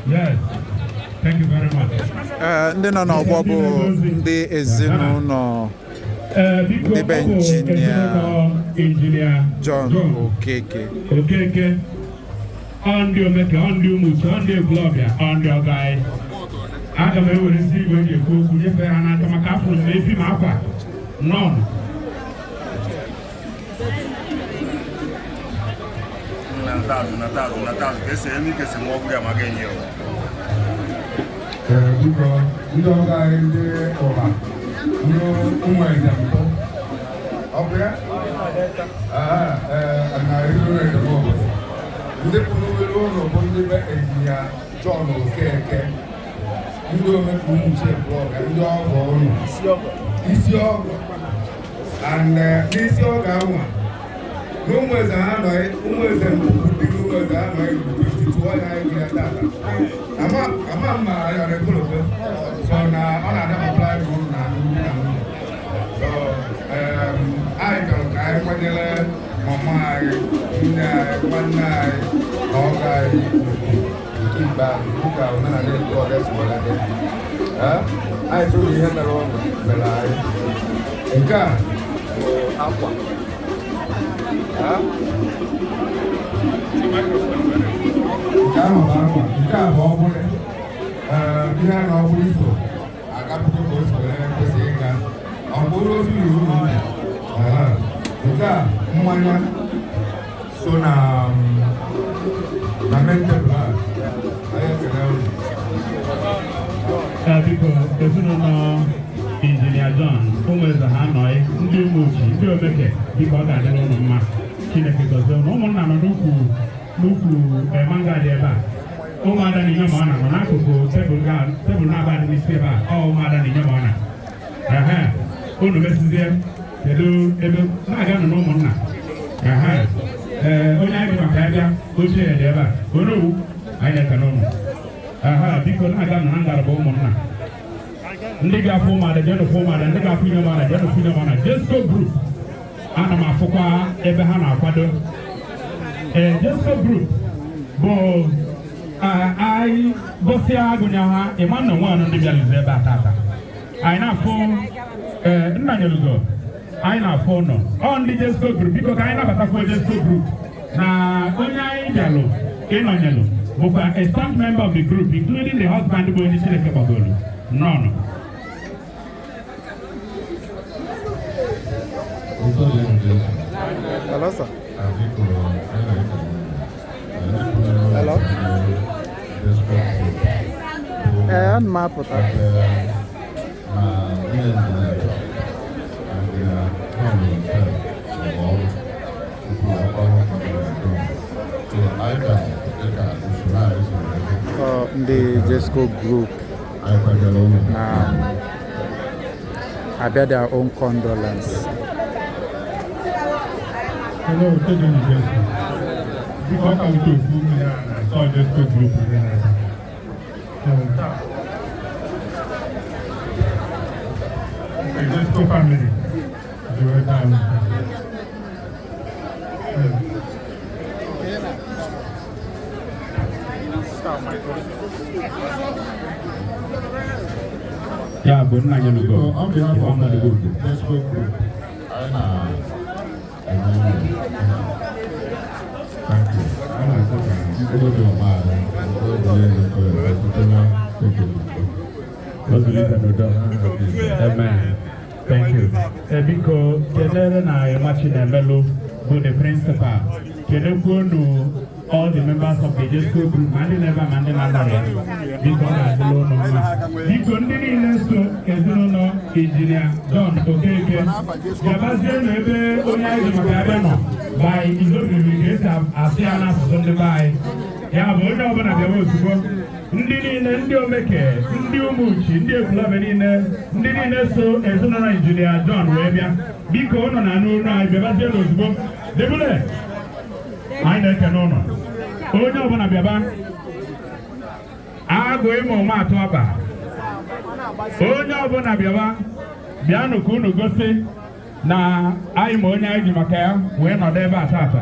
Yes. Thank you very much. Ndị nọ n'ọgbọ bụ ndị ezinụlọ ndị be injinia John Okeke. Okeke. On the Omeke, on the Umuchi, on the Ekwulobia, on the Ogai. Aga m ewere ndị igwe ji ekwu okwu nyefee ha n'aka maka afọ m efi m akwa. None. Natazu, que se ele que se move a maganha. Because we don't got in there over. No, example. Okay? And I really the moment. The Pulu engineer John Okeke. You don't make Umuchi blog, and you all go. It's your and this your Gawa. No more than I know, than who was I know, I get that. I'm a regular. So now I have applied for now. So I don't, I want one night, all guys keep back, look out, and I didn't go, that's what I did. I threw the hammer on the line. And God, aqua. Engineer John, who is a Hanoi, ndị Umuchi, ndị Omeke, biko ọ ga-adị n'ụlọ mma. Chineke gozie na ụmụnna nọ n'ukwu manga dị ebe a. Ụmụada na ihe ma ọ nọ n'akụkụ tebụl na-aba dị n'isi ebe a. Ọ ụmụada na ihe ma ọ na. Unu mesizie kedu ebe na-aga nọ n'ụmụnna. Onye anyị maka ya bịa ochie ya dị ebe a. Onowu anyị na-ekene ụmụ. Biko na-aga nọ na ngalaba ụmụnna. Ndị ga-afụ ụmụada jenụ fụ ụmụada, ndị ga-afụ ihe ụmụada jenụ fụ ihe ụmụada. JEZCO Group ana m afụkwa ebe ha na-akwado. JEZCO Group bụ anyị gosịa agụnya ha ịma na nwaanụ ndị bịalizi ebe a tata. Anyị na-afụ nna nyelugo anyị na-afụ ụlọ ọ ndị JEZCO Group biko ka anyị nabatakwa JEZCO Group na onye anyị bịalụ ịnọnyelụ bụkwa a staff member of the group including the husband bụ onye Chineke gbagoro nọnụ. Hello, sir. Hello. And map. The JEZCO Group I bear their own condolence. Hello, welcome to JEZCO Group. JEZCO family. Yeah, but now you go. On behalf of the JEZCO Group, thank you. Amen. Thank you. Because Kedere na Yamachina Melo, who the principal, Kedekuno, all the members of the JEZCO Group, Mandela Mandela, because I don't know. Because engineer John Okeke, Sebastian Ebe, Oya Macadano, by his own release, Asiana Sunday by Yabo, open at the world. Ndi Omeke, Ndi Umuchi, Ndi Ekwulobia, Ndi so Ezonara engineer John Webia, Biko no na no na Sebastian Ozugbo, Debule. I don't know. Onye ọbụla bịaba agụ ime ụmụ atụ ọba onye ọbụla bịanụ ka unu gosi na anyị ma onye anyị ji maka ya wee nọdụ ebe a tata